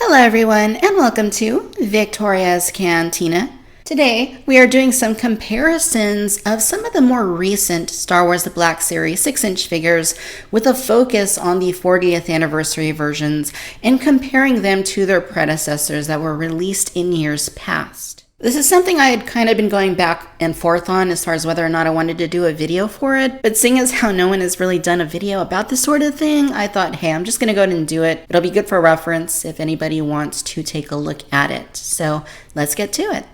Hello everyone and welcome to Victoria's Cantina. Today we are doing some comparisons of some of the more recent Star Wars The Black Series 6-inch figures with a focus on the 40th anniversary versions and comparing them to their predecessors that were released in years past. This is something I had kind of been going back and forth on as far as whether or not I wanted to do a video for it, but seeing as how no one has really done a video about this sort of thing, I thought, hey, I'm just going to go ahead and do it. It'll be good for reference if anybody wants to take a look at it. So let's get to it.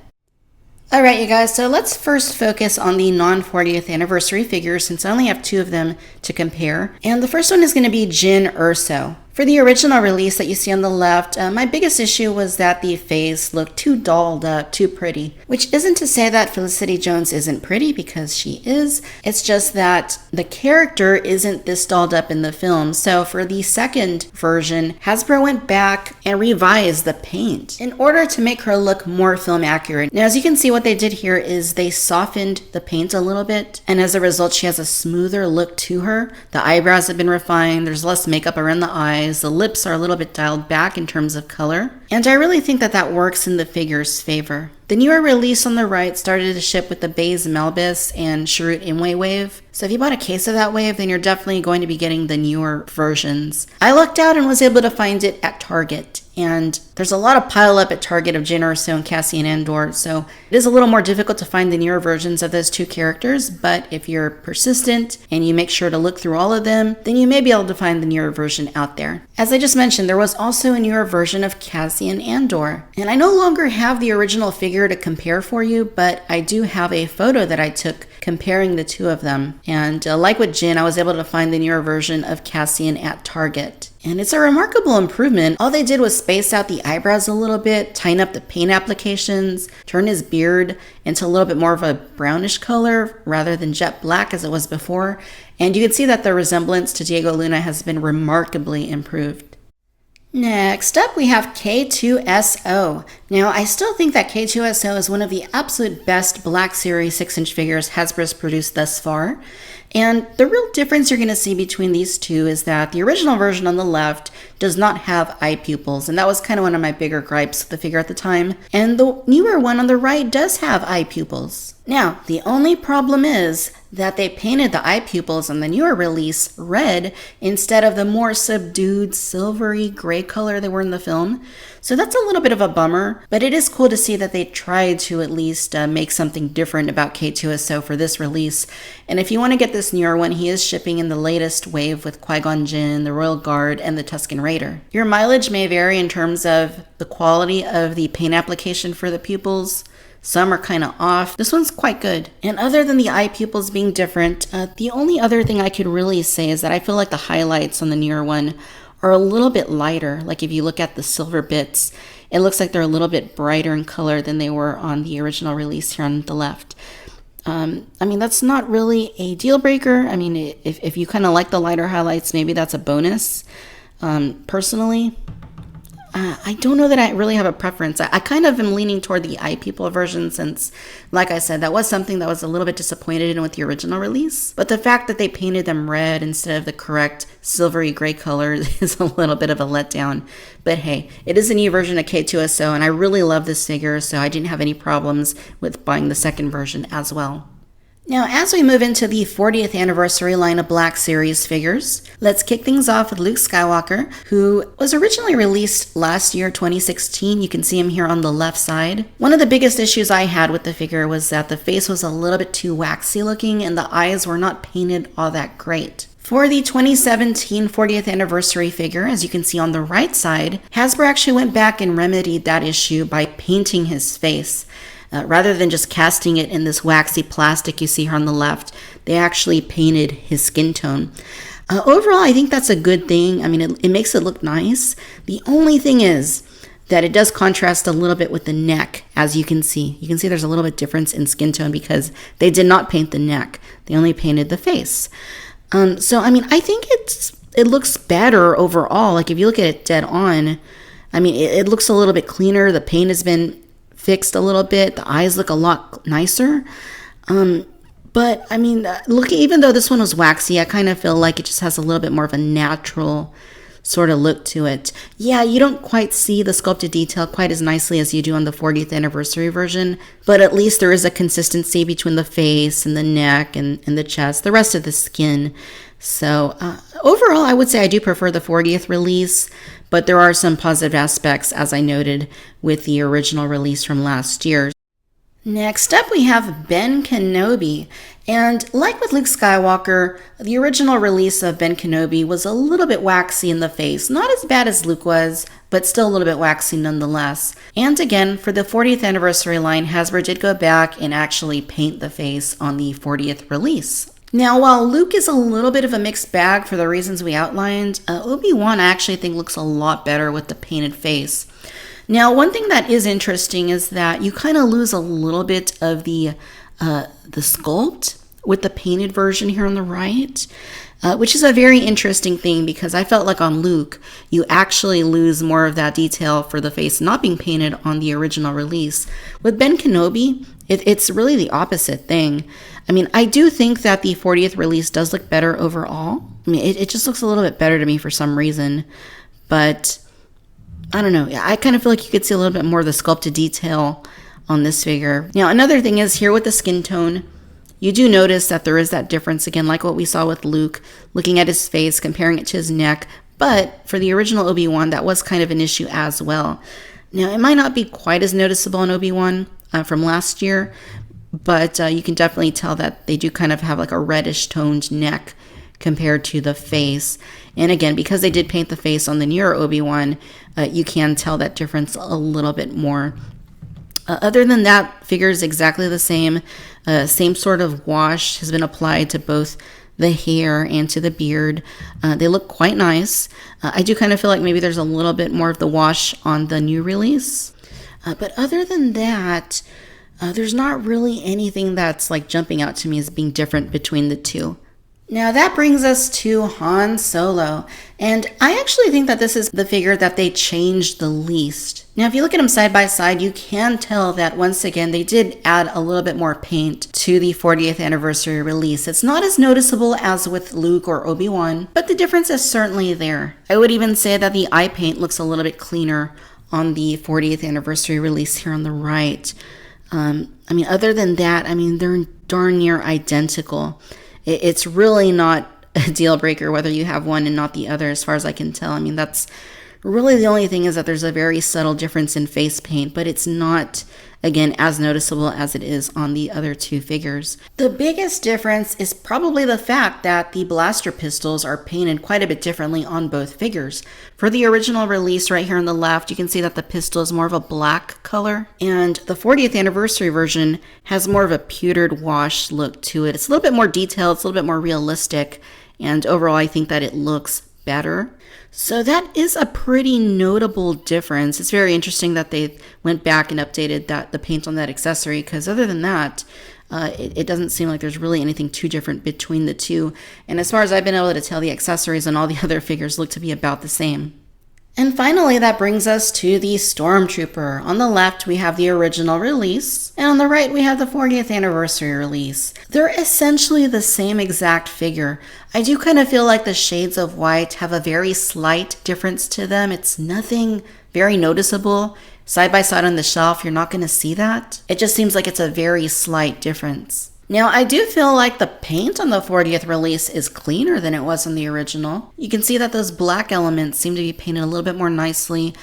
Alright you guys, so let's first focus on the non-40th anniversary figures since I only have two of them to compare. And the first one is going to be Jyn Erso. For the original release that you see on the left, my biggest issue was that the face looked too dolled up, too pretty. Which isn't to say that Felicity Jones isn't pretty, because she is. It's just that the character isn't this dolled up in the film. So for the second version, Hasbro went back and revised the paint in order to make her look more film accurate. Now as you can see, what they did here is they softened the paint a little bit, and as a result she has a smoother look to her. The eyebrows have been refined, there's less makeup around the eyes. The lips are a little bit dialed back in terms of color, and I really think that that works in the figure's favor. The newer release on the right started to ship with the Baze Melbis and Sharut Imwe wave, so if you bought a case of that wave, then you're definitely going to be getting the newer versions. I lucked out and was able to find it at Target, and there's a lot of pile up at Target of Jyn Erso and Cassian Andor, so it is a little more difficult to find the newer versions of those two characters, but if you're persistent and you make sure to look through all of them, then you may be able to find the newer version out there. As I just mentioned, there was also a newer version of Cassian Andor, and I no longer have the original figure to compare for you, but I do have a photo that I took comparing the two of them. And like with Jyn, I was able to find the newer version of Cassian at Target. And it's a remarkable improvement. All they did was space out the eyebrows a little bit, tighten up the paint applications, turn his beard into a little bit more of a brownish color rather than jet black as it was before. And you can see that the resemblance to Diego Luna has been remarkably improved. Next up, we have K2SO. Now, I still think that K2SO is one of the absolute best Black Series 6-inch figures Hasbro's produced thus far. And the real difference you're going to see between these two is that the original version on the left does not have eye pupils, and that was kind of one of my bigger gripes with the figure at the time. And the newer one on the right does have eye pupils. Now, the only problem is that they painted the eye pupils on the newer release red instead of the more subdued silvery gray color they were in the film. So that's a little bit of a bummer, but it is cool to see that they tried to at least make something different about K2SO for this release. And if you want to get this newer one, he is shipping in the latest wave with Qui-Gon Jinn, the Royal Guard, and the Tusken Raider. Your mileage may vary in terms of the quality of the paint application for the pupils. Some are kind of off. This one's quite good. And other than the eye pupils being different, the only other thing I could really say is that I feel like the highlights on the newer one are a little bit lighter. Like if you look at the silver bits, it looks like they're a little bit brighter in color than they were on the original release here on the left. I mean, that's not really a deal breaker. I mean, if you kind of like the lighter highlights, maybe that's a bonus. Personally, I don't know that I really have a preference. I kind of am leaning toward the eye pupil version since, like I said, that was something that was a little bit disappointed in with the original release. But the fact that they painted them red instead of the correct silvery gray color is a little bit of a letdown. But hey, it is a new version of K2SO, and I really love this figure, so I didn't have any problems with buying the second version as well. Now, as we move into the 40th anniversary line of Black Series figures, let's kick things off with Luke Skywalker, who was originally released last year, 2016. You can see him here on the left side. One of the biggest issues I had with the figure was that the face was a little bit too waxy looking and the eyes were not painted all that great. For the 2017 40th anniversary figure, as you can see on the right side, Hasbro actually went back and remedied that issue by painting his face. Rather than just casting it in this waxy plastic you see here on the left, they actually painted his skin tone. Overall, I think that's a good thing. I mean, it makes it look nice. The only thing is that it does contrast a little bit with the neck, as you can see. You can see there's a little bit difference in skin tone because they did not paint the neck. They only painted the face. So, I mean, I think it looks better overall. Like, if you look at it dead on, I mean, it looks a little bit cleaner. The paint has been fixed a little bit. The eyes look a lot nicer. But I mean, look, even though this one was waxy, I kind of feel like it just has a little bit more of a natural sort of look to it. Yeah, you don't quite see the sculpted detail quite as nicely as you do on the 40th anniversary version, but at least there is a consistency between the face and the neck and the chest, the rest of the skin. So overall, I would say I do prefer the 40th release, but there are some positive aspects, as I noted, with the original release from last year. Next up, we have Ben Kenobi. And like with Luke Skywalker, the original release of Ben Kenobi was a little bit waxy in the face. Not as bad as Luke was, but still a little bit waxy nonetheless. And again, for the 40th anniversary line, Hasbro did go back and actually paint the face on the 40th release. Now, while Luke is a little bit of a mixed bag for the reasons we outlined, Obi-Wan I actually think looks a lot better with the painted face. Now, one thing that is interesting is that you kind of lose a little bit of the sculpt with the painted version here on the right, which is a very interesting thing because I felt like on Luke, you actually lose more of that detail for the face not being painted on the original release. With Ben Kenobi, it's really the opposite thing. I mean, I do think that the 40th release does look better overall. I mean, it just looks a little bit better to me for some reason, but I don't know. I kind of feel like you could see a little bit more of the sculpted detail on this figure. Now, another thing is here with the skin tone, you do notice that there is that difference again, like what we saw with Luke, looking at his face, comparing it to his neck. But for the original Obi-Wan, that was kind of an issue as well. Now, it might not be quite as noticeable in Obi-Wan from last year, but you can definitely tell that they do kind of have like a reddish toned neck compared to the face. And again, because they did paint the face on the newer Obi-Wan, you can tell that difference a little bit more. Other than that, figure is exactly the same. Same sort of wash has been applied to both the hair and to the beard. They look quite nice. I do kind of feel like maybe there's a little bit more of the wash on the new release. But other than that, there's not really anything that's like jumping out to me as being different between the two. Now that brings us to Han Solo, and I actually think that this is the figure that they changed the least. Now if you look at them side by side, you can tell that once again they did add a little bit more paint to the 40th anniversary release. It's not as noticeable as with Luke or Obi-Wan, but the difference is certainly there. I would even say that the eye paint looks a little bit cleaner on the 40th anniversary release here on the right. I mean, other than that, I mean, they're darn near identical. It's really not a deal breaker whether you have one and not the other, as far as I can tell. I mean, that's really the only thing is that there's a very subtle difference in face paint, but it's not, again, as noticeable as it is on the other two figures. The biggest difference is probably the fact that the blaster pistols are painted quite a bit differently on both figures. For the original release right here on the left, you can see that the pistol is more of a black color, and the 40th anniversary version has more of a pewtered wash look to it. It's a little bit more detailed, it's a little bit more realistic, and overall I think that it looks better. So that is a pretty notable difference. It's very interesting that they went back and updated the paint on that accessory, because other than that, it doesn't seem like there's really anything too different between the two. And as far as I've been able to tell, the accessories on all the other figures look to be about the same. And finally, that brings us to the Stormtrooper. On the left, we have the original release, and on the right, we have the 40th anniversary release. They're essentially the same exact figure. I do kind of feel like the shades of white have a very slight difference to them. It's nothing very noticeable. Side by side on the shelf, you're not going to see that. It just seems like it's a very slight difference. Now, I do feel like the paint on the 40th release is cleaner than it was on the original. You can see that those black elements seem to be painted a little bit more nicely.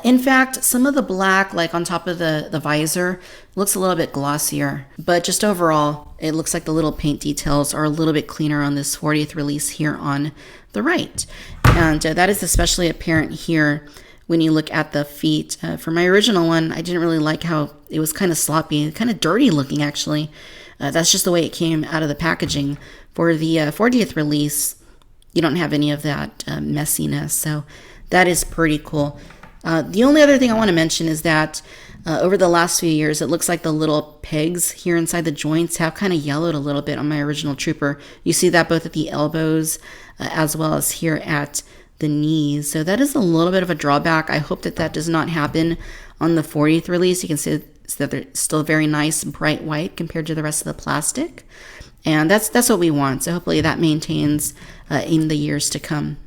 In fact, some of the black, like on top of the visor, looks a little bit glossier. But just overall, it looks like the little paint details are a little bit cleaner on this 40th release here on the right. And that is especially apparent here when you look at the feet. For my original one, I didn't really like how it was kind of sloppy, kind of dirty looking actually. That's just the way it came out of the packaging. For the 40th release, you don't have any of that messiness, so that is pretty cool. The only other thing I want to mention is that over the last few years, it looks like the little pegs here inside the joints have kind of yellowed a little bit on my original Trooper. You see that both at the elbows as well as here at the knees. So that is a little bit of a drawback. I hope that does not happen on the 40th release. You can see that they're still very nice, bright white compared to the rest of the plastic. And that's what we want. So hopefully that maintains in the years to come.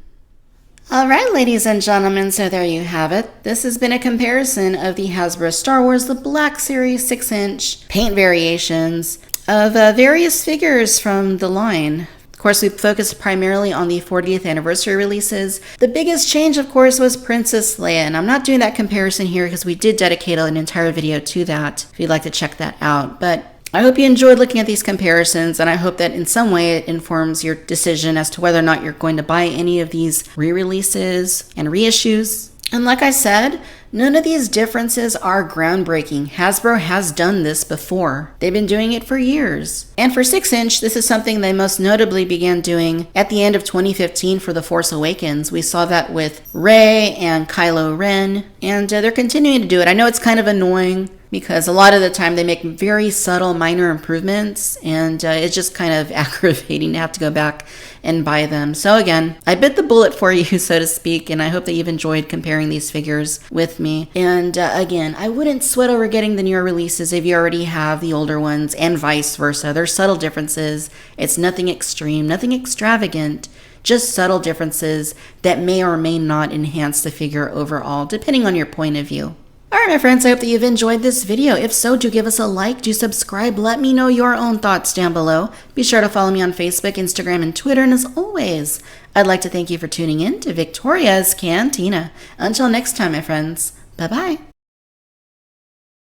Alright, ladies and gentlemen, so there you have it. This has been a comparison of the Hasbro Star Wars The Black Series 6-inch paint variations of various figures from the line. Of course, we focused primarily on the 40th anniversary releases. The biggest change, of course, was Princess Leia, and I'm not doing that comparison here because we did dedicate an entire video to that, if you'd like to check that out. But I hope you enjoyed looking at these comparisons, and I hope that in some way it informs your decision as to whether or not you're going to buy any of these re-releases and reissues. And like I said, none of these differences are groundbreaking. Hasbro has done this before. They've been doing it for years. And for 6-inch, this is something they most notably began doing at the end of 2015 for The Force Awakens. We saw that with Rey and Kylo Ren, and they're continuing to do it. I know it's kind of annoying because a lot of the time they make very subtle minor improvements, and it's just kind of aggravating to have to go back and buy them. So again, I bit the bullet for you, so to speak, and I hope that you've enjoyed comparing these figures with me. And again, I wouldn't sweat over getting the newer releases if you already have the older ones, and vice versa. There's subtle differences. It's nothing extreme, nothing extravagant, just subtle differences that may or may not enhance the figure overall, depending on your point of view. Alright, my friends, I hope that you've enjoyed this video. If so, do give us a like, do subscribe, let me know your own thoughts down below. Be sure to follow me on Facebook, Instagram, and Twitter, and as always, I'd like to thank you for tuning in to Victoria's Cantina. Until next time, my friends, bye-bye.